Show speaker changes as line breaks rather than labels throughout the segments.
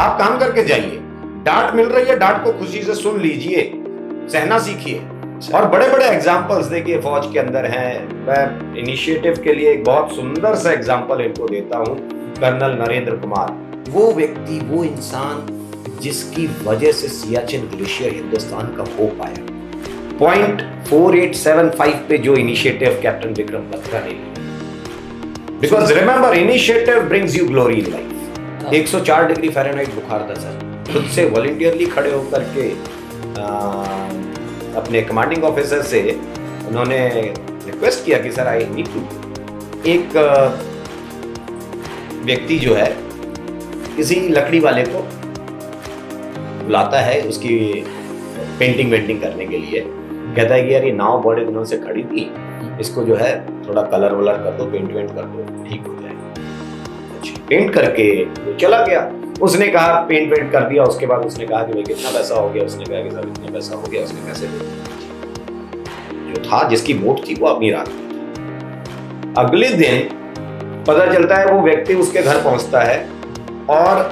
आप काम करके जाइए, डांट मिल रही है, डांट को खुशी से सुन लीजिए, सहना सीखिए। और बड़े बड़े एग्जाम्पल्स देखिए फौज के अंदर हैं। मैं इनिशिएटिव के लिए एक बहुत सुंदर सा एग्जाम्पल इनको देता हूँ, कर्नल नरेंद्र कुमार। वो व्यक्ति, वो इंसान जिसकी वजह से सियाचिन ग्लेशियर हिंदुस्तान का हो पाया। पॉइंट 4875 पे जो इनिशिएटिव कैप्टन विक्रम बत्रा ने लिया, because remember initiative brings you glory in life. 104 degree Fahrenheit बुखार था सर, खुद से वॉलंटियरली खड़े होकर के अपने कमांडिंग ऑफिसर से उन्होंने रिक्वेस्ट किया कि सर आई नीड टू। एक व्यक्ति जो है किसी लकड़ी वाले को बुलाता है उसकी पेंटिंग वेंटिंग करने के लिए, कहता है कि यार ये नाव बड़े दिनों से खड़ी थी, इसको जो है थोड़ा कलर वलर कर दो, पेंट वेंट कर दो, ठीक हो जाएगा। अच्छा, पेंट करके वो चला गया। उसने कहा पेंट वेंट कर दिया, उसके बाद उसने कहा कि भाई कितना पैसा हो गया, उसने कहा कि सर इतना पैसा हो गया, उसने पैसे दे दिए। जो था, जिसकी मोट थी वो अमीर आदमी। अगले दिन पता चलता है वो व्यक्ति उसके घर पहुंचता है और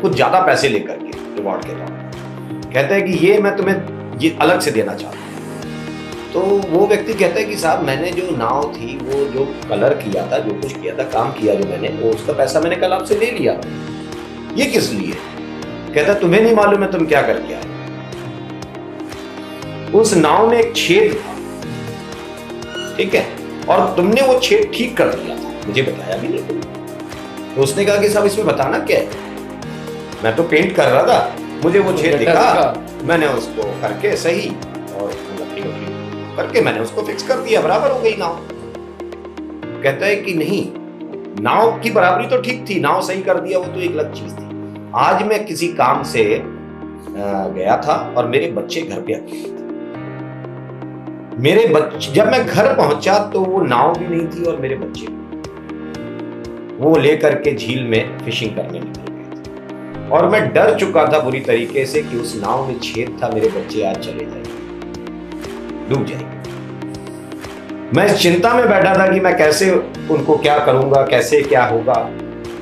कुछ ज्यादा पैसे लेकर के रिवॉर्ड के तौर पर कहता है कि ये मैं तुम्हें ये अलग से देना चाहता हूँ। तो वो व्यक्ति कहता है कि साहब मैंने जो नाव थी, वो जो कलर किया था, जो कुछ किया था, काम किया जो मैंने, वो उसका पैसा मैंने कल आपसे ले लिया। ये किस लिए? कहता तुम्हें नहीं मालूम है तुम क्या करके आए? उस नाव में एक छेद था, ठीक है, और तुमने वो छेद ठीक कर दिया था, मुझे बताया भी नहीं तुमने। तो उसने कहा कि साहब इसमें बताना क्या है, मैं तो पेंट कर रहा था, मुझे वो छेद दिखा, मैंने उसको करके सही और करके मैंने उसको फिक्स कर दिया, बराबर हो गई नाव। कहता है कि नहीं, नाव की बराबरी तो ठीक थी, नाव सही कर दिया, वो तो एक अलग चीज थी। आज मैं किसी काम से गया था और मेरे बच्चे घर पे अकेले थे। मेरे बच्चे, जब मैं घर पहुंचा तो वो नाव भी नहीं थी और मेरे बच्चे भी। वो लेकर के झील में फिशिंग करने निकल गए थे और मैं डर चुका था बुरी तरीके से कि उस नाव में छेद था, मेरे बच्चे आज चले जाएंगे, डूब जाएंगे। मैं इस चिंता में बैठा था कि मैं कैसे उनको क्या करूंगा, कैसे क्या होगा।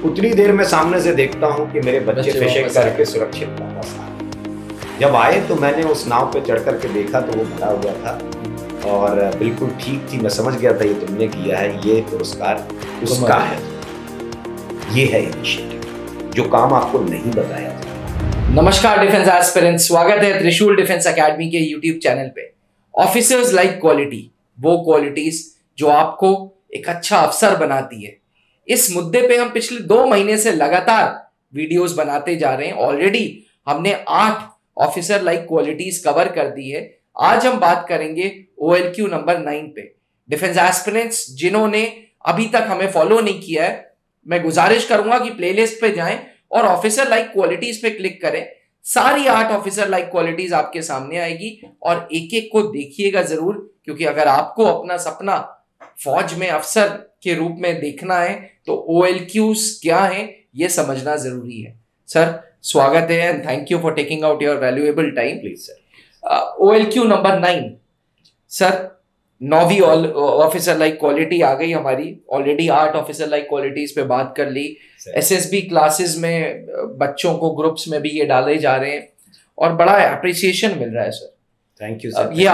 उतनी देर में सामने से देखता हूं कि मेरे बच्चे फिशिंग करके सुरक्षित वापस आए। जब आए तो मैंने उस नाव पे चढ़ करके देखा तो वो भरा हुआ था और बिल्कुल ठीक थी। मैं समझ गया था ये तुमने किया है, ये पुरस्कार उसका है। ये है इनिशिएटिव, जो काम आपको नहीं बताया था।
नमस्कार डिफेंस एस्पिरेंट्स, स्वागत है त्रिशूल डिफेंस एकेडमी के यूट्यूब चैनल पे। ऑफिसर्स लाइक क्वालिटी, वो क्वालिटीज जो आपको एक अच्छा अफसर बनाती है। इस मुद्दे पे हम पिछले 2 महीने से लगातार वीडियोस बनाते जा रहे हैं। ऑलरेडी हमने 8 ऑफिसर लाइक क्वालिटीज कवर कर दी है। आज हम बात करेंगे OLQ नंबर 9 पे। डिफेंस एस्पिरेंट्स जिन्होंने अभी तक हमें फॉलो नहीं किया है, मैं गुजारिश करूंगा कि प्लेलिस्ट पे जाएं और ऑफिसर लाइक क्वालिटीज पे क्लिक करें। सारी 8 ऑफिसर लाइक क्वालिटीज आपके सामने आएगी और एक एक को देखिएगा जरूर, क्योंकि अगर आपको अपना सपना फौज में अफसर के रूप में देखना है तो OLQs क्या है ये समझना जरूरी है। सर स्वागत है and thank you for taking out your valuable time.
Please sir.
OLQ number 9 sir, 9वीं ऑफिसर लाइक क्वालिटी आ गई हमारी। ऑलरेडी 8 ऑफिसर लाइक क्वालिटीज पे बात कर ली। SSB क्लासेस में बच्चों को ग्रुप्स में भी ये डाले जा रहे हैं और बड़ा अप्रिसिएशन मिल रहा है सर।
Thank you sir.
ये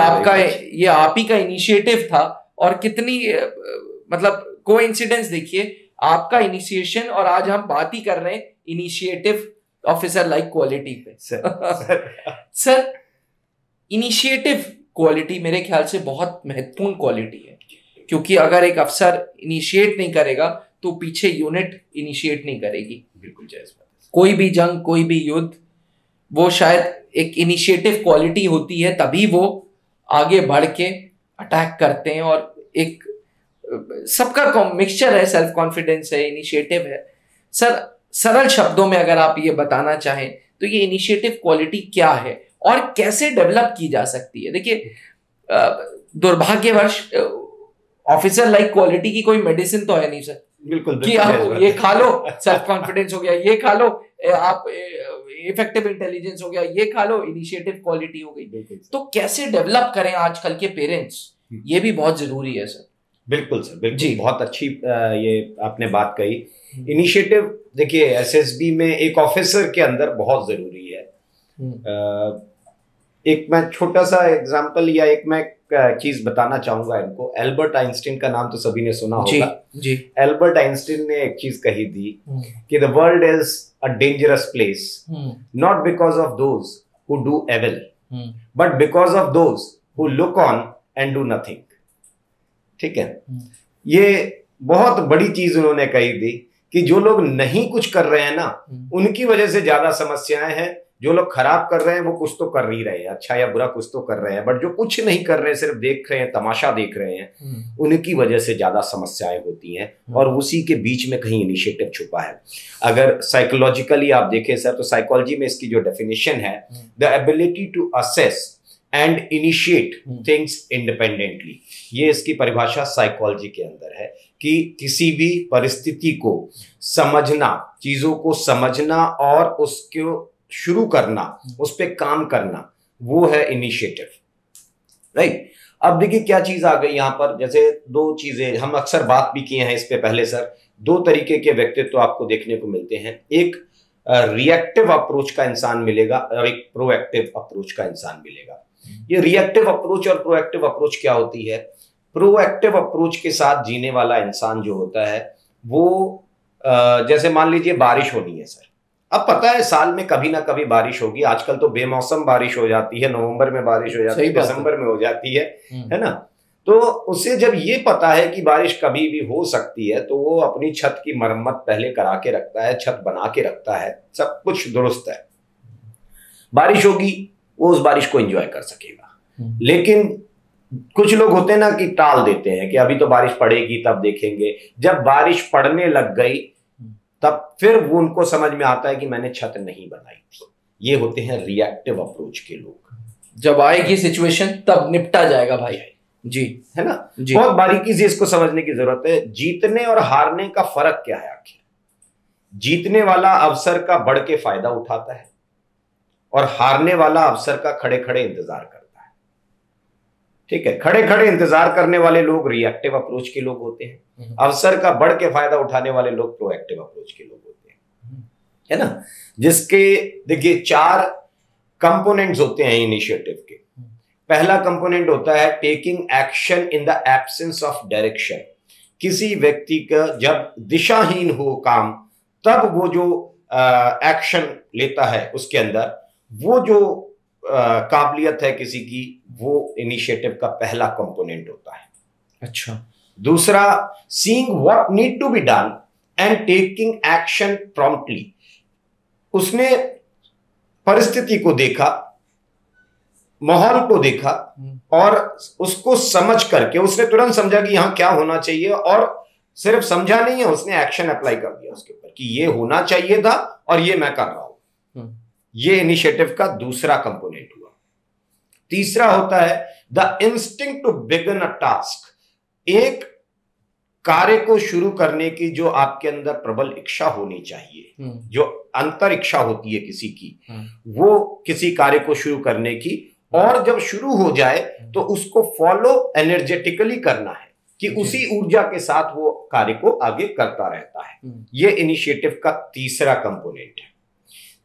आप ही का इनिशिएटिव था और कितनी मतलब कोइंसिडेंस देखिए, आपका इनिशिएशन और आज हम बात ही कर रहे हैं इनिशिएटिव ऑफिसर लाइक क्वालिटी पे। सर इनिशिएटिव क्वालिटी मेरे ख्याल से बहुत महत्वपूर्ण क्वालिटी है, क्योंकि अगर एक अफसर इनिशिएट नहीं करेगा तो पीछे यूनिट इनिशिएट नहीं करेगी।
बिल्कुल जायज बात है।
कोई भी जंग, कोई भी युद्ध, वो शायद एक इनिशिएटिव क्वालिटी होती है, तभी वो आगे बढ़ के अटैक करते हैं। और एक सबका मिक्सचर है, सेल्फ कॉन्फिडेंस है, इनिशिएटिव है। सर सरल शब्दों में अगर आप ये बताना चाहें तो ये इनिशिएटिव क्वालिटी क्या है और कैसे डेवलप की जा सकती है? देखिए दुर्भाग्यवश ऑफिसर लाइक क्वालिटी की कोई मेडिसिन तो है नहीं सर,
बिल्कुल
कि आप ये खा लो सेल्फ कॉन्फिडेंस हो गया, ये खा लो आप इफेक्टिव इंटेलिजेंस हो गया, ये खा लो इनिशिएटिव क्वालिटी हो गई। तो कैसे डेवलप करें आजकल के पेरेंट्स, ये भी बहुत जरूरी है सर।
बिल्कुल सर, बिल्कुल
जी।
बहुत अच्छी ये आपने बात कही। इनिशिएटिव देखिए एसएसबी में एक ऑफिसर के अंदर बहुत जरूरी है। एक मैं छोटा सा एग्जांपल या एक मैं चीज बताना चाहूंगा इनको। एल्बर्ट आइंस्टीन का नाम तो सभी ने सुना होगा।
जी।
एल्बर्ट आइंस्टीन ने एक चीज कही थी कि the world is a dangerous place not because of those who do evil but because of those who look on and do nothing. ठीक है, ये बहुत बड़ी चीज उन्होंने कही थी कि जो लोग नहीं कुछ कर रहे हैं ना, उनकी वजह से ज्यादा समस्याएं हैं। जो लोग खराब कर रहे हैं वो कुछ तो कर ही रहे हैं, अच्छा या बुरा कुछ तो कर रहे हैं, बट जो कुछ नहीं कर रहे हैं, सिर्फ देख रहे हैं, तमाशा देख रहे हैं, उनकी वजह से ज्यादा समस्याएं होती हैं। और उसी के बीच में कहीं इनिशिएटिव छुपा है। अगर साइकोलॉजिकली आप देखें सर, तो साइकोलॉजी में इसकी जो डेफिनेशन है, the ability to assess and initiate things independently, ये इसकी परिभाषा साइकोलॉजी के अंदर है कि किसी भी परिस्थिति को समझना, चीजों को समझना और उसको शुरू करना, उस पर काम करना, वो है इनिशिएटिव। राइट। अब देखिए क्या चीज आ गई यहां पर। जैसे दो चीजें हम अक्सर बात भी किए हैं इस पे पहले सर। दो तरीके के व्यक्तित्व आपको देखने को मिलते हैं। एक रिएक्टिव अप्रोच का इंसान मिलेगा और एक प्रोएक्टिव अप्रोच का इंसान मिलेगा। ये रिएक्टिव अप्रोच और प्रोएक्टिव अप्रोच क्या होती है? प्रोएक्टिव अप्रोच के साथ जीने वाला इंसान जो होता है वो जैसे मान लीजिए बारिश होनी है सर। अब पता है साल में कभी ना कभी बारिश होगी। आजकल तो बेमौसम बारिश हो जाती है, नवंबर में बारिश हो जाती है, दिसंबर में हो जाती है ना। तो उसे जब ये पता है कि बारिश कभी भी हो सकती है, तो वो अपनी छत की मरम्मत पहले करा के रखता है, छत बना के रखता है, सब कुछ दुरुस्त है। बारिश होगी, वो उस बारिश को एंजॉय कर सकेगा। लेकिन कुछ लोग होते हैं ना कि टाल देते हैं कि अभी तो बारिश पड़ेगी तब देखेंगे। जब बारिश पड़ने लग गई तब फिर वो उनको समझ में आता है कि मैंने छत नहीं बनाई थी। ये होते हैं रिएक्टिव अप्रोच के लोग।
जब आएगी सिचुएशन तब निपटा जाएगा भाई। जी,
है ना। बहुत बारीकी से इसको समझने की जरूरत है। जीतने और हारने का फर्क क्या है आखिर? जीतने वाला अवसर का बढ़ के फायदा उठाता है और हारने वाला अवसर का खड़े खड़े इंतजार करता है। ठीक है, खड़े खड़े इंतजार करने वाले लोग रिएक्टिव अप्रोच के लोग होते हैं। अवसर का बढ़ के फायदा उठाने वाले लोग प्रोएक्टिव अप्रोच के लोग होते हैं। है ना। जिसके देखिए 4 कंपोनेंट्स होते हैं इनिशिएटिव के। पहला कंपोनेंट होता है taking action in the absence of direction. किसी व्यक्ति का जब दिशाहीन हो काम, तब वो जो एक्शन लेता है उसके अंदर, वो जो काबिलियत है किसी की, वो इनिशिएटिव का पहला कंपोनेंट होता है।
अच्छा।
दूसरा seeing what need to be done and taking action promptly. उसने परिस्थिति को देखा, माहौल को देखा और उसको समझ करके उसने तुरंत समझा कि यहां क्या होना चाहिए, और सिर्फ समझा नहीं है, उसने एक्शन अप्लाई कर दिया उसके ऊपर कि ये होना चाहिए था और ये मैं कर रहा हूं। ये इनिशिएटिव का दूसरा कंपोनेंट हुआ। तीसरा होता है the instinct to begin a task. एक कार्य को शुरू करने की जो आपके अंदर प्रबल इच्छा होनी चाहिए, जो अंतर इच्छा होती है किसी की, वो किसी कार्य को शुरू करने की, और जब शुरू हो जाए तो उसको फॉलो एनर्जेटिकली करना है कि उसी ऊर्जा के साथ वो कार्य को आगे करता रहता है। ये इनिशिएटिव का तीसरा कंपोनेंट है।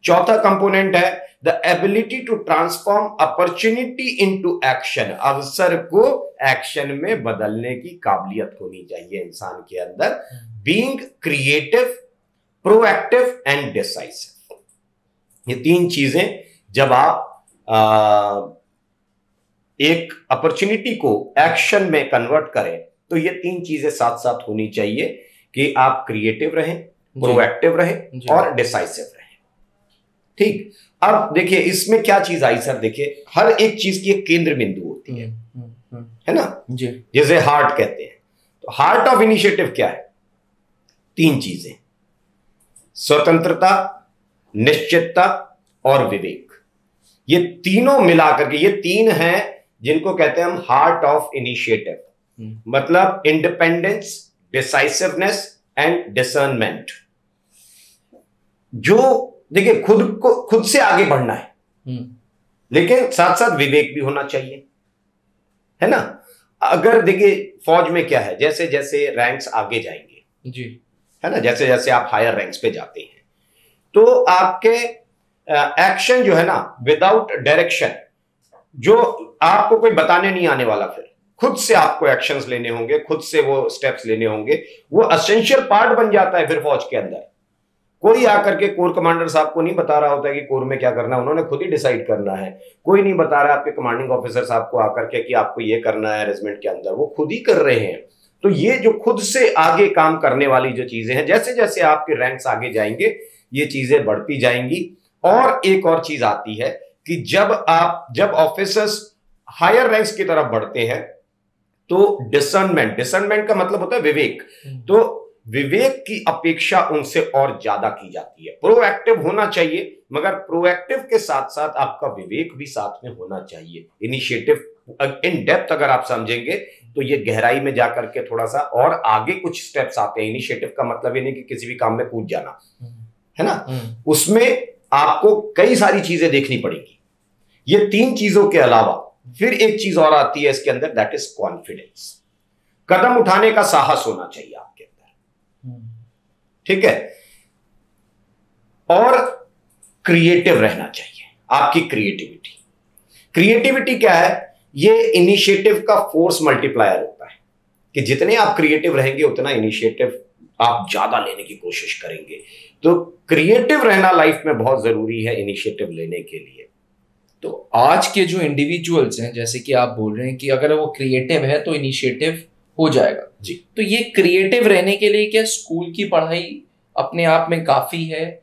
चौथा कंपोनेंट है the ability to transform opportunity into action. अवसर को एक्शन में बदलने की काबिलियत होनी चाहिए इंसान के अंदर। Being creative, proactive and decisive. ये 3 चीजें जब आप एक अपॉर्चुनिटी को एक्शन में कन्वर्ट करें, तो ये 3 चीजें साथ साथ होनी चाहिए कि आप क्रिएटिव रहें, प्रोएक्टिव रहें और डिसाइसिव रहें। ठीक। अब देखिए इसमें क्या चीज आई सर। देखिए हर एक चीज की एक केंद्र बिंदु होती है ना जी। जैसे हार्ट कहते हैं, तो हार्ट ऑफ इनिशिएटिव क्या है? 3 चीजें, स्वतंत्रता, निश्चितता और विवेक। ये तीनों मिलाकर के, ये 3 हैं जिनको कहते हैं हम हार्ट ऑफ इनिशिएटिव। मतलब इंडिपेंडेंस, डिसाइसिवनेस एंड डिसर्नमेंट। जो देखिए खुद से आगे बढ़ना है, लेकिन साथ साथ विवेक भी होना चाहिए, है ना। अगर देखिए फौज में क्या है, जैसे जैसे रैंक्स आगे जाएंगे
जी,
है ना, जैसे जैसे आप हायर रैंक्स पे जाते हैं तो आपके एक्शन जो है ना विदाउट डायरेक्शन, जो आपको कोई बताने नहीं आने वाला, फिर खुद से आपको एक्शंस लेने होंगे, खुद से वो स्टेप्स लेने होंगे, वो असेंशियल पार्ट बन जाता है फिर फौज के अंदर। कोई आकर के कोर कमांडर साहब को नहीं बता रहा होता है कि कोर में क्या करना है, उन्होंने खुद ही डिसाइड करना है। कोई नहीं बता रहा आपके कमांडिंग ऑफिसर साहब को आकर के कि आपको ये करना है रेजिमेंट के अंदर, वो खुद ही कर रहे हैं। तो ये जो खुद से आगे काम करने वाली जो चीजें हैं, जैसे जैसे आपके रैंक्स आगे जाएंगे ये चीजें बढ़ती जाएंगी। और एक और चीज आती है कि जब ऑफिसर्स हायर रैंक्स की तरफ बढ़ते हैं तो डिसर्नमेंट का मतलब होता है विवेक, तो विवेक की अपेक्षा उनसे और ज्यादा की जाती है। प्रोएक्टिव होना चाहिए, मगर प्रोएक्टिव के साथ साथ आपका विवेक भी साथ में होना चाहिए। इनिशिएटिव इन डेप्थ अगर आप समझेंगे तो ये गहराई में जाकर के थोड़ा सा और आगे कुछ स्टेप्स आते हैं। इनिशिएटिव का मतलब ये नहीं कि किसी भी काम में कूद जाना है ना, उसमें आपको कई सारी चीजें देखनी पड़ेगी। ये 3 चीजों के अलावा फिर एक चीज और आती है इसके अंदर, दैट इज कॉन्फिडेंस। कदम उठाने का साहस होना चाहिए आपके अंदर, ठीक है, और क्रिएटिव रहना चाहिए। आपकी क्रिएटिविटी क्या है? ये इनिशिएटिव का फोर्स मल्टीप्लायर होता है कि जितने आप क्रिएटिव रहेंगे उतना इनिशिएटिव आप ज्यादा लेने की कोशिश करेंगे। तो क्रिएटिव रहना लाइफ में बहुत जरूरी है इनिशिएटिव लेने के लिए।
तो आज के जो इंडिविजुअल्स हैं, जैसे कि आप बोल रहे हैं कि अगर वो क्रिएटिव है तो इनिशिएटिव हो जाएगा
जी,
तो ये क्रिएटिव रहने के लिए क्या स्कूल की पढ़ाई अपने आप में काफी है?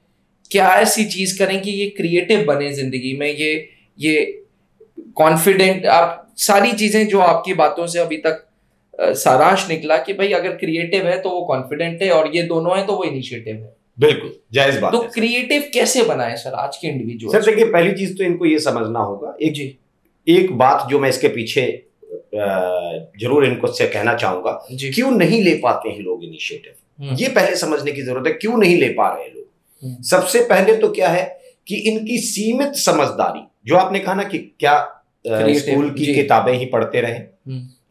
क्या ऐसी चीज करें कि ये क्रिएटिव बने जिंदगी में, ये कॉन्फिडेंट, आप सारी चीजें जो आपकी बातों से अभी तक सारांश निकला कि भाई अगर क्रिएटिव है तो वो कॉन्फिडेंट है और ये दोनों है तो वो इनिशिएटिव है।
बिल्कुल जायज बात
तो
है।
क्रिएटिव कैसे बनाए सर आज के इंडिविजुअल?
सर देखिए, पहली चीज तो इनको ये समझना होगा, एक बात जो मैं इसके पीछे जरूर इनको से कहना चाहूंगा, क्यों नहीं ले पाते हैं लोग इनिशिएटिव, ये पहले समझने की जरूरत है। क्यों नहीं ले पा रहे हैं लोग? सबसे पहले तो क्या है कि इनकी सीमित समझदारी, जो आपने कहा ना कि क्या स्कूल की किताबें ही पढ़ते रहे,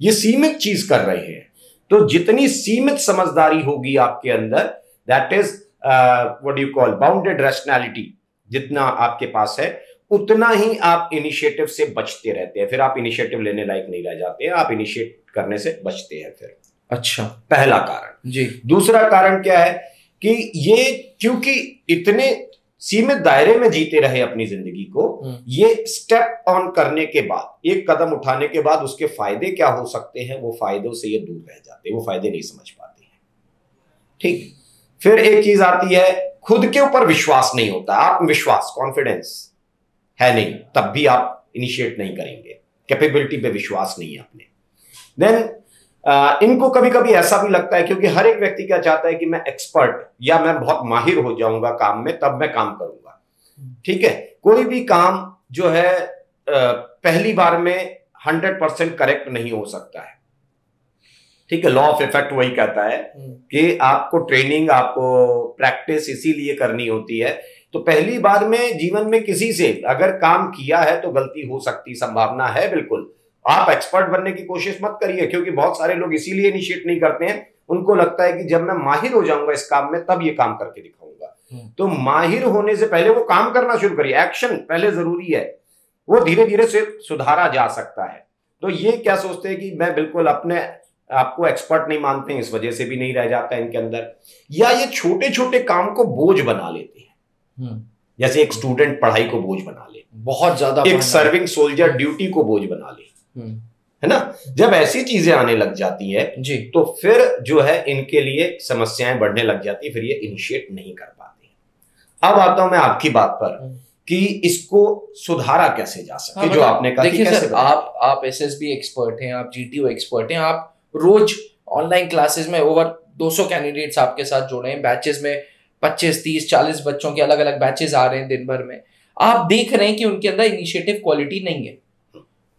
ये सीमित चीज कर रहे हैं। तो जितनी सीमित समझदारी होगी आपके अंदर, that is what you call bounded rationality, जितना आपके पास है उतना ही आप इनिशिएटिव से बचते रहते हैं। फिर आप इनिशिएटिव लेने लायक नहीं रह जाते हैं, आप इनिशिएट करने से बचते हैं फिर।
अच्छा,
पहला कारण
जी।
दूसरा कारण क्या है कि ये क्योंकि इतने सीमित दायरे में जीते रहे अपनी जिंदगी को, ये स्टेप ऑन करने के बाद, एक कदम उठाने के बाद उसके फायदे क्या हो सकते हैं, वो फायदों से ये दूर रह जाते हैं, वो फायदे नहीं समझ पाते हैं। ठीक। फिर एक चीज आती है, खुद के ऊपर विश्वास नहीं होता, आत्मविश्वास, कॉन्फिडेंस है नहीं, तब भी आप इनिशिएट नहीं करेंगे, कैपेबिलिटी पे विश्वास नहीं है अपने। देन इनको कभी कभी ऐसा भी लगता है, क्योंकि हर एक व्यक्ति क्या चाहता है कि मैं एक्सपर्ट या मैं बहुत माहिर हो जाऊंगा काम में तब मैं काम करूंगा। ठीक है, कोई भी काम जो है पहली बार में 100% करेक्ट नहीं हो सकता है। ठीक है, लॉ ऑफ इफेक्ट वही कहता है कि आपको ट्रेनिंग, आपको प्रैक्टिस इसीलिए करनी होती है। तो पहली बार में जीवन में किसी से अगर काम किया है तो गलती हो सकती, संभावना है बिल्कुल। आप एक्सपर्ट बनने की कोशिश मत करिए, क्योंकि बहुत सारे लोग इसीलिए इनिशिएट नहीं करते हैं, उनको लगता है कि जब मैं माहिर हो जाऊंगा इस काम में तब ये काम करके दिखाऊंगा। तो माहिर होने से पहले वो काम करना शुरू करिए, एक्शन पहले जरूरी है, वो धीरे धीरे से सुधारा जा सकता है। तो ये क्या सोचते हैं कि मैं बिल्कुल अपने आपको एक्सपर्ट नहीं मानते हैं, इस वजह से भी नहीं रह जाता है इनके अंदर। या ये छोटे छोटे काम को बोझ बना लेते हैं, जैसे एक स्टूडेंट पढ़ाई को बोझ बना ले,
बहुत ज्यादा,
एक सर्विंग सोल्जर ड्यूटी को बोझ बना ले, है ना। जब ऐसी चीजें आने लग जाती है जी, तो फिर जो है इनके लिए समस्याएं बढ़ने लग जाती है, फिर ये इनिशिएट नहीं कर पाते। अब आता हूं मैं आपकी बात पर कि इसको सुधारा कैसे जा सके।
हाँ,
जो आपने कहा,
देखिए सर, आप एसएसबी एक्सपर्ट हैं, आप जीटीओ एक्सपर्ट हैं, आप रोज ऑनलाइन क्लासेस में ओवर 200 कैंडिडेट्स आपके साथ जुड़े हैं, बैचेस में 25, 30, 40 बच्चों के अलग अलग बैचेस आ रहे हैं दिन भर में। आप देख रहे हैं कि उनके अंदर इनिशिएटिव क्वालिटी नहीं है,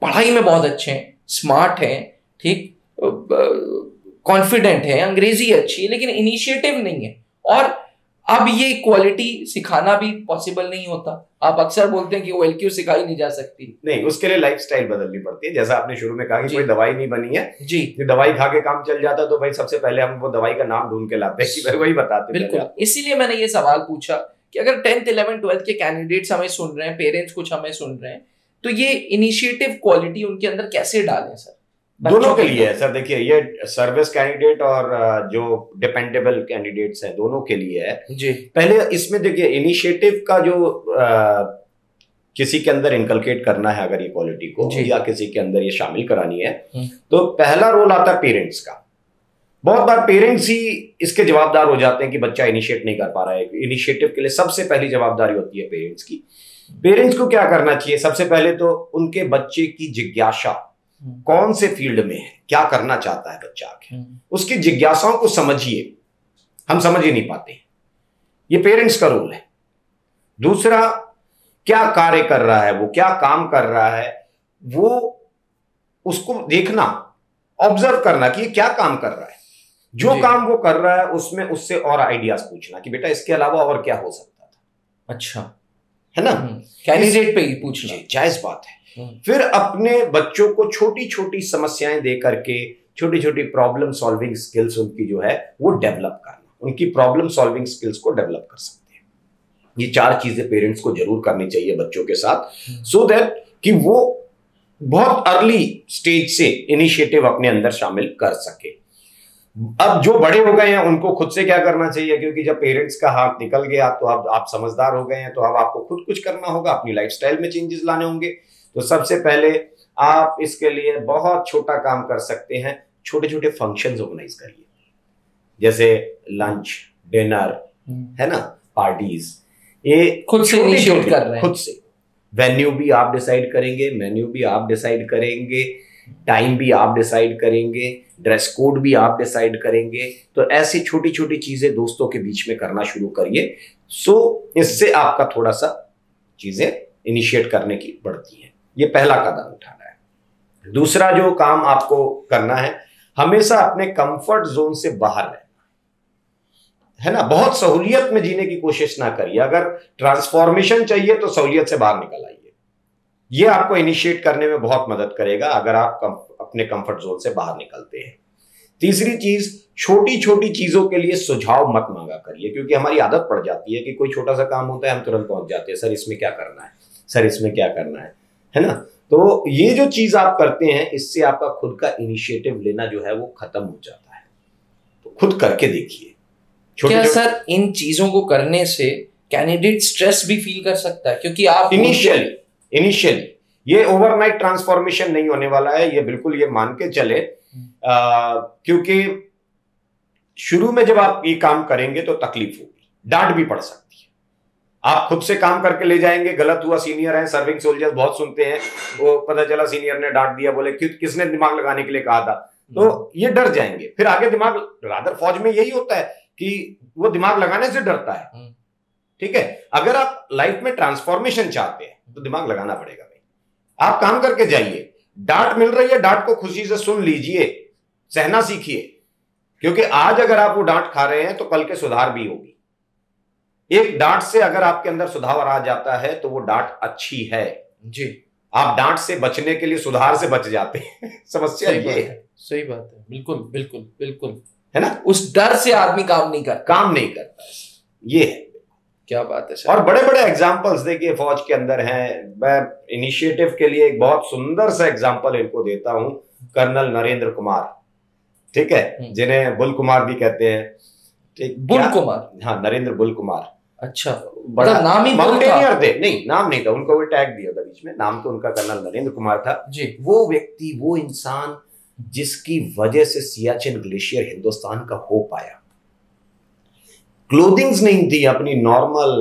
पढ़ाई में बहुत अच्छे हैं, स्मार्ट हैं, ठीक, कॉन्फिडेंट है, अंग्रेजी अच्छी है, लेकिन इनिशिएटिव नहीं है। और अब ये क्वालिटी सिखाना भी पॉसिबल नहीं होता। आप अक्सर बोलते हैं कि OLQ सिखाई नहीं जा सकती।
नहीं, उसके लिए लाइफस्टाइल बदलनी पड़ती है। जैसा आपने शुरू में कहा कि कोई दवाई नहीं बनी है
जी,
दवाई खा के काम चल जाता, तो भाई सबसे पहले हम वो दवाई का नाम ढूंढ के लाते हैं कि भाई वही बताते।
बिल्कुल, इसीलिए मैंने ये सवाल पूछा कि अगर 10th 11th 12th के कैंडिडेट्स हमें सुन रहे हैं, पेरेंट्स कुछ हमें सुन रहे हैं, तो ये इनिशिएटिव क्वालिटी उनके अंदर कैसे डालें सर?
दोनों के लिए है सर। देखिए, ये सर्विस कैंडिडेट और जो डिपेंडेबल कैंडिडेट्स हैं, दोनों के लिए है
जी।
पहले इसमें देखिए, इनिशिएटिव का जो किसी के अंदर इनकलकेट करना है अगर ये क्वालिटी को, या किसी के अंदर ये शामिल करानी है, तो पहला रोल आता है पेरेंट्स का। बहुत बार पेरेंट्स ही इसके जवाबदार हो जाते हैं कि बच्चा इनिशिएट नहीं कर पा रहा है। इनिशिएटिव के लिए सबसे पहली जवाबदारी होती है पेरेंट्स की। पेरेंट्स को क्या करना चाहिए? सबसे पहले तो उनके बच्चे की जिज्ञासा कौन से फील्ड में है, क्या करना चाहता है बच्चा आगे, उसकी जिज्ञासाओं को समझिए। हम समझ ही नहीं पाते, ये पेरेंट्स का रोल है। दूसरा, क्या कार्य कर रहा है वो, क्या काम कर रहा है वो, उसको देखना, ऑब्जर्व करना कि ये क्या काम कर रहा है। जो काम वो कर रहा है उसमें उससे और आइडियाज पूछना कि बेटा इसके अलावा और क्या हो सकता था।
अच्छा,
है ना?
कैंडिडेट पे ही पूछना,
जायज बात है। फिर अपने बच्चों को छोटी छोटी समस्याएं दे करके, छोटी छोटी प्रॉब्लम सॉल्विंग स्किल्स उनकी जो है वो डेवलप करना, उनकी प्रॉब्लम सॉल्विंग स्किल्स को डेवलप कर सकते हैं। ये 4 चीजें पेरेंट्स को जरूर करनी चाहिए बच्चों के साथ, सो दैट कि वो बहुत अर्ली स्टेज से इनिशिएटिव अपने अंदर शामिल कर सके। अब जो बड़े हो गए हैं उनको खुद से क्या करना चाहिए, क्योंकि जब पेरेंट्स का हाथ निकल गया तो अब आप समझदार हो गए हैं, तो अब आपको खुद कुछ करना होगा, अपनी लाइफस्टाइल में चेंजेस लाने होंगे। तो सबसे पहले आप इसके लिए बहुत छोटा काम कर सकते हैं, छोटे छोटे फंक्शंस ऑर्गेनाइज करिए, जैसे लंच, डिनर, है ना, पार्टीज, ये
खुद से इनिशिएट कर रहे हैं।
खुद से वेन्यू भी आप डिसाइड करेंगे, मेन्यू भी आप डिसाइड करेंगे, टाइम भी आप डिसाइड करेंगे, ड्रेस कोड भी आप डिसाइड करेंगे। तो ऐसी छोटी छोटी चीजें दोस्तों के बीच में करना शुरू करिए। सो इससे आपका थोड़ा सा चीजें इनिशिएट करने की बढ़ती हैं। ये पहला कदम उठाना है। दूसरा जो काम आपको करना है, हमेशा अपने कंफर्ट जोन से बाहर रहना, है ना। बहुत सहूलियत में जीने की कोशिश ना करिए। अगर ट्रांसफॉर्मेशन चाहिए तो सहूलियत से बाहर निकल आइए। ये आपको इनिशिएट करने में बहुत मदद करेगा अगर आप अपने कंफर्ट जोन से बाहर निकलते हैं। तीसरी चीज, छोटी छोटी चीजों के लिए सुझाव मत मांगा करिए, क्योंकि हमारी आदत पड़ जाती है कि कोई छोटा सा काम होता है हम तुरंत पहुंच जाते हैं, सर इसमें क्या करना है, सर इसमें क्या करना है ना। तो ये जो चीज आप करते हैं, इससे आपका खुद का इनिशिएटिव लेना जो है वो खत्म हो जाता है। तो खुद करके देखिए।
क्या सर इन चीजों को करने से कैंडिडेट स्ट्रेस भी फील कर सकता है? क्योंकि आप
इनिशियली ये ओवरनाइट ट्रांसफॉर्मेशन नहीं होने वाला है, ये बिल्कुल ये मान के चले, क्योंकि शुरू में जब आप ये काम करेंगे तो तकलीफ होगी, डांट भी पड़ सकती है। आप खुद से काम करके ले जाएंगे, गलत हुआ, सीनियर है, सर्विंग सोल्जर्स बहुत सुनते हैं, वो पता चला सीनियर ने डांट दिया, बोले किसने दिमाग लगाने के लिए कहा था, तो ये डर जाएंगे। फिर आगे दिमाग, रादर फौज में यही होता है कि वो दिमाग लगाने से डरता है। ठीक है, अगर आप लाइफ में ट्रांसफॉर्मेशन चाहते हैं तो दिमाग लगाना पड़ेगा भाई। आप काम करके जाइए, डांट मिल रही है, डांट को खुशी से सुन लीजिए, सहना सीखिए, क्योंकि आज अगर आप वो डांट खा रहे हैं तो कल के सुधार भी होगी। एक डांट से अगर आपके अंदर सुधार आ जाता है तो वो डांट अच्छी है
जी।
आप डांट से बचने के लिए सुधार से बच जाते हैं। समस्या ये है।
सही बात है, बिल्कुल बिल्कुल बिल्कुल,
है ना।
उस डर से आदमी काम नहीं करता।
ये है,
क्या बात है सर।
और बड़े बड़े एग्जाम्पल्स देखिए फौज के अंदर हैं। मैं इनिशिएटिव के लिए एक बहुत सुंदर सा एग्जाम्पल इनको देता हूं, कर्नल नरेंद्र कुमार, ठीक है, जिन्हें बुल कुमार भी कहते हैं। ठीक,
बुल कुमार,
हाँ, नरेंद्र बुल कुमार।
अच्छा,
बड़ा
नाम ही
माउंटेनियर थे। नहीं, नाम नहीं था उनको, वो टैग दिया था बीच में, नाम तो उनका कर्नल नरेंद्र कुमार था
जी।
वो व्यक्ति, वो इंसान जिसकी वजह से सियाचिन ग्लेशियर हिंदुस्तान का हो पाया। क्लोथिंग्स नहीं थी अपनी नॉर्मल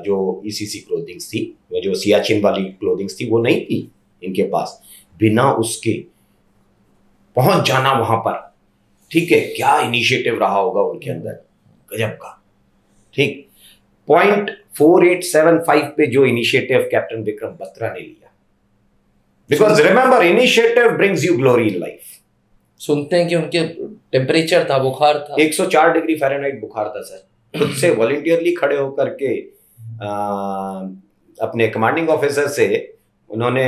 जो ईसीसी क्लोथिंग्स थी, वो जो सियाचिन वाली क्लोथिंग्स थी वो नहीं थी इनके पास। बिना उसके पहुंच जाना वहां पर, ठीक है, क्या इनिशिएटिव रहा होगा उनके अंदर, गजब का। ठीक, 0.4875 पे जो इनिशिएटिव कैप्टन विक्रम बत्रा ने लिया, because remember initiative brings you glory in life.
सुनते हैं कि उनके टेम्परेचर था, बुखार था,
104 डिग्री फ़ारेनहाइट बुखार था सर। खुद से वॉलंटियरली खड़े होकर के अपने कमांडिंग ऑफिसर से उन्होंने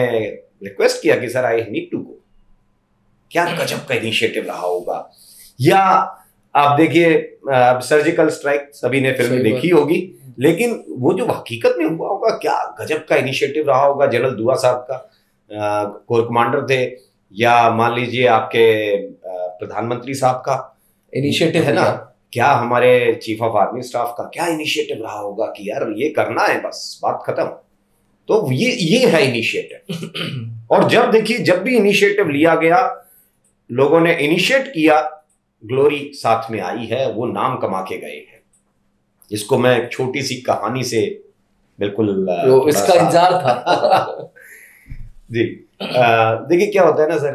रिक्वेस्ट किया कि sir I need to go. क्या गजब का इनिशिएटिव रहा होगा। या आप देखिए सर्जिकल स्ट्राइक सभी ने फिल्म देखी होगी, लेकिन वो जो हकीकत में हुआ होगा, क्या गजब का इनिशिएटिव रहा होगा जनरल दुआ साहब का, कोर कमांडर थे, या मान लीजिए आपके प्रधानमंत्री साहब का इनिशिएटिव है ना, क्या हमारे चीफ ऑफ आर्मी स्टाफ का क्या इनिशिएटिव रहा होगा कि यार ये करना है, बस बात खत्म। तो ये है इनिशिएटिव। और जब देखिए जब भी इनिशिएटिव लिया गया, लोगों ने इनिशिएट किया, ग्लोरी साथ में आई है, वो नाम कमा के गए हैं। इसको मैं एक छोटी सी कहानी से बिल्कुल
इसका इंतजार था।
जी देखिए क्या होता है ना सर,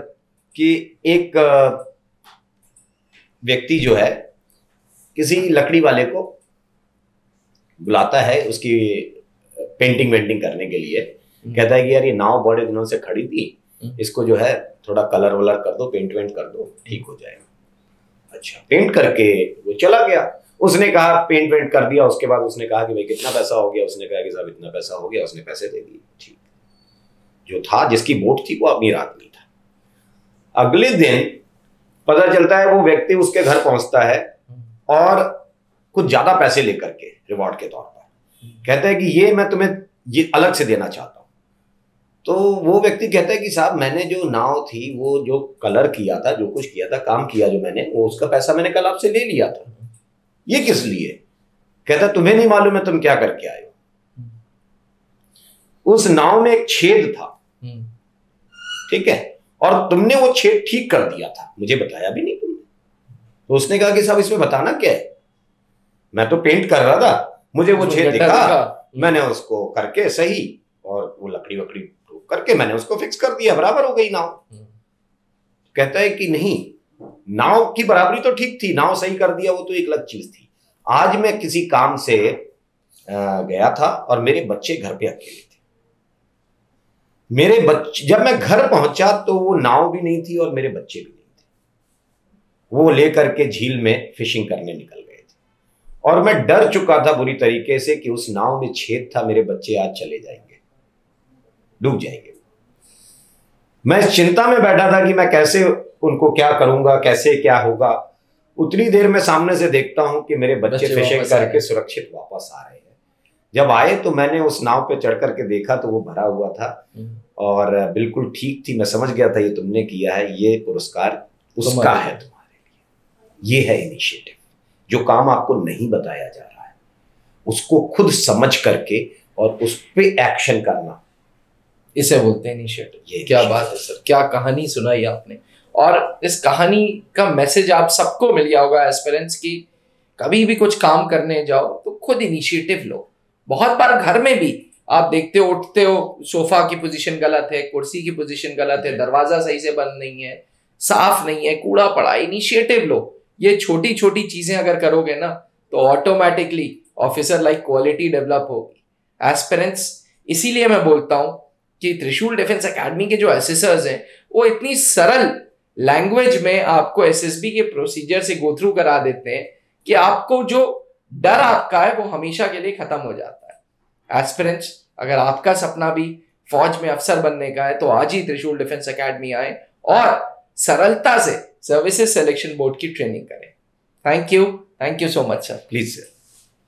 कि एक व्यक्ति जो है किसी लकड़ी वाले को बुलाता है उसकी पेंटिंग वेंटिंग करने के लिए। कहता है कि यार ये नाव बड़े दिनों से खड़ी थी, इसको जो है थोड़ा कलर वलर कर दो, पेंट वेंट कर दो, ठीक हो जाएगा। अच्छा, पेंट करके वो चला गया। उसने कहा पेंट वेंट कर दिया, उसके बाद उसने कहा कि भाई कितना पैसा हो गया। उसने कहा कि साहब इतना पैसा हो गया। उसने पैसे दे दिए, ठीक। जो था, जिसकी बोट थी, वो अमीर आदमी था। अगले दिन पता चलता है वो व्यक्ति उसके घर पहुंचता है और कुछ ज्यादा पैसे लेकर के रिवॉर्ड के तौर पर कहता है कि ये मैं तुम्हें ये अलग से देना चाहता हूं। तो वो व्यक्ति कहता है कि साहब मैंने जो नाव थी, वो जो कलर किया था, जो कुछ किया था, काम किया जो मैंने, वो उसका पैसा मैंने कल आपसे ले लिया था। ये किस लिए? कहता तुम्हें नहीं मालूम है तुम क्या करके आए हो। उस नाव में एक छेद था, ठीक है, और तुमने वो छेद ठीक कर दिया था, मुझे बताया भी नहीं तुमने। तो उसने कहा कि साहब इसमें बताना क्या है, मैं तो पेंट कर रहा था, मुझे वो छेद दिखा, मैंने उसको करके सही, और वो लकड़ी वकड़ी करके मैंने उसको फिक्स कर दिया, बराबर हो गई नाव। कहता है कि नहीं, नाव की बराबरी तो ठीक थी, नाव सही कर दिया वो तो एक अलग चीज थी। आज मैं किसी काम से गया था और मेरे बच्चे घर पे अकेले थे। मेरे बच्चे, जब मैं घर पहुंचा तो वो नाव भी नहीं थी और मेरे बच्चे भी नहीं थे। वो लेकर के झील में फिशिंग करने निकल गए थे और मैं डर चुका था बुरी तरीके से कि उस नाव में छेद था, मेरे बच्चे आज चले जाएंगे, डूब जाएंगे। मैं इस चिंता में बैठा था कि मैं कैसे उनको क्या करूंगा, कैसे क्या होगा। उतनी देर में सामने से देखता हूं कि मेरे बच्चे फिशिंग करके सुरक्षित वापस आ रहे हैं। जब आए तो मैंने उस नाव पे चढ़ करके देखा तो वो भरा हुआ था और बिल्कुल ठीक थी। मैं समझ गया था ये तुमने किया है, ये पुरस्कार उसका है तुम्हारे लिए। ये है इनिशिएटिव। जो काम आपको नहीं बताया जा रहा है उसको खुद समझ करके और उस पे एक्शन करना,
इसे बोलते हैं इनिशिएटिव। क्या बात है सर, क्या कहानी सुनाई आपने। और इस कहानी का मैसेज आप सबको मिल गया होगा एस्पिरेंट्स की, कभी भी कुछ काम करने जाओ तो खुद इनिशिएटिव लो। बहुत बार घर में भी आप देखते हो, उठते हो, सोफा की पोजीशन गलत है, कुर्सी की पोजीशन गलत है, दरवाजा सही से बंद नहीं है, साफ नहीं है, कूड़ा पड़ा। इनिशिएटिव लो। ये छोटी छोटी चीजें अगर करोगे ना तो automatically officer like quality develop होगी। एस्पिरेंट्स, इसीलिए मैं बोलता हूं कि त्रिशूल डिफेंस एकेडमी के जो एसेसर्स हैं वो इतनी सरल लैंग्वेज में आपको एसएसबी के प्रोसीजर से गो थ्रू करा देते हैं कि आपको जो डर आपका है वो हमेशा के लिए खत्म हो जाता है। एस्पिरेंट्स, अगर आपका सपना भी फौज में अफसर बनने का है तो आज ही त्रिशूल डिफेंस एकेडमी आए और सरलता से सर्विसेज सिलेक्शन बोर्ड की ट्रेनिंग करें। Thank you so much sir.
Please sir.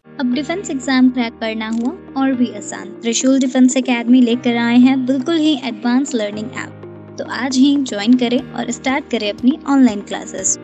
अब डिफेंस एग्जाम क्रैक करना हुआ और भी आसान, त्रिशूल डिफेंस एकेडमी लेकर आए हैं बिल्कुल ही एडवांस लर्निंग ऐप। तो आज ही ज्वाइन करें और स्टार्ट करें अपनी ऑनलाइन क्लासेस।